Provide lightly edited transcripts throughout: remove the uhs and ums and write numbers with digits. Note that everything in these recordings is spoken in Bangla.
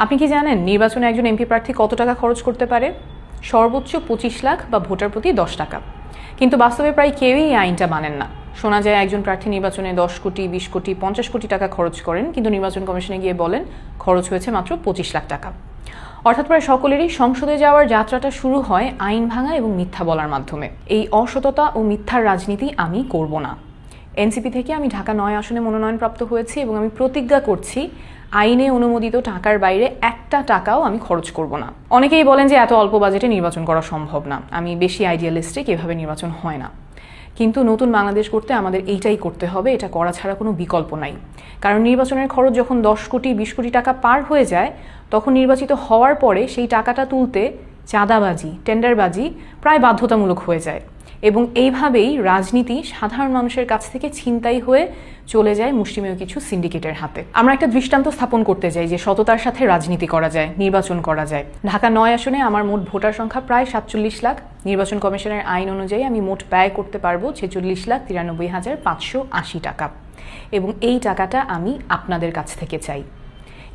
আপনি কি জানেন নির্বাচনে একজন এমপি প্রার্থী কত টাকা খরচ করতে পারে? সর্বোচ্চ 25 লাখ বা ভোটার প্রতি 10 টাকা। কিন্তু বাস্তবে প্রায় কেউই এই আইনটা মানেন না। শোনা যায় একজন প্রার্থী নির্বাচনে 10 কোটি, 20 কোটি, 50 কোটি টাকা খরচ করেন, কিন্তু নির্বাচন কমিশনে গিয়ে বলেন খরচ হয়েছে মাত্র 25 লাখ টাকা। অর্থাৎ প্রায় সকলেরই সংসদে যাওয়ার যাত্রাটা শুরু হয় আইন ভাঙা এবং মিথ্যা বলার মাধ্যমে। এই অসততা ও মিথ্যার রাজনীতি আমি করব না। এনসিপি থেকে আমি ঢাকা 9 আসনে মনোনয়নপ্রাপ্ত হয়েছি এবং আমি প্রতিজ্ঞা করছি আইনে অনুমোদিত টাকার বাইরে একটা টাকাও আমি খরচ করব না। অনেকেই বলেন যে এত অল্প বাজেটে নির্বাচন করা সম্ভব না, আমি বেশি আইডিয়ালিস্টিক, এভাবে নির্বাচন হয় না। কিন্তু নতুন বাংলাদেশ করতে আমাদের এইটাই করতে হবে, এটা করা ছাড়া কোনো বিকল্প নাই। কারণ নির্বাচনের খরচ যখন 10 কোটি 20 কোটি টাকা পার হয়ে যায়, তখন নির্বাচিত হওয়ার পরে সেই টাকাটা তুলতে চাঁদাবাজি, টেন্ডারবাজি প্রায় বাধ্যতামূলক হয়ে যায় এবং এইভাবেই রাজনীতি সাধারণ মানুষের কাছ থেকে ছিনতাই হয়ে চলে যায় মুষ্টিমেয় কিছু সিন্ডিকেটের হাতে। আমরা একটা দৃষ্টান্ত স্থাপন করতে চাই যে সততার সাথে রাজনীতি করা যায়, নির্বাচন করা যায়। ঢাকা 9 আসনে আমার মোট ভোটার সংখ্যা প্রায় 47 লাখ। নির্বাচন কমিশনের আইন অনুযায়ী আমি মোট ব্যয় করতে পারবো 46,93,580 টাকা এবং এই টাকাটা আমি আপনাদের কাছ থেকে চাই।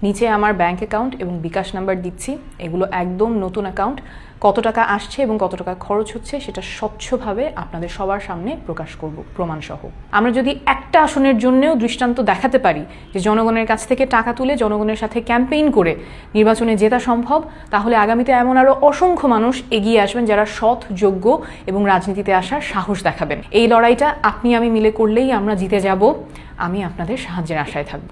নিচে আমার ব্যাংক অ্যাকাউন্ট এবং বিকাশ নাম্বার দিচ্ছি, এগুলো একদম নতুন অ্যাকাউন্ট। কত টাকা আসছে এবং কত টাকা খরচ হচ্ছে সেটা স্বচ্ছভাবে আপনাদের সবার সামনে প্রকাশ করব প্রমাণসহ। আমরা যদি একটা আসনের জন্যও দৃষ্টান্ত দেখাতে পারি যে জনগণের কাছ থেকে টাকা তুলে জনগণের সাথে ক্যাম্পেইন করে নির্বাচনে জেতা সম্ভব, তাহলে আগামীতে এমন আরও অসংখ্য মানুষ এগিয়ে আসবেন যারা সৎ, যোগ্য এবং রাজনীতিতে আসার সাহস দেখাবেন। এই লড়াইটা আপনি আমি মিলে করলেই আমরা জিতে যাব। আমি আপনাদের সাহায্যের আশায় থাকব।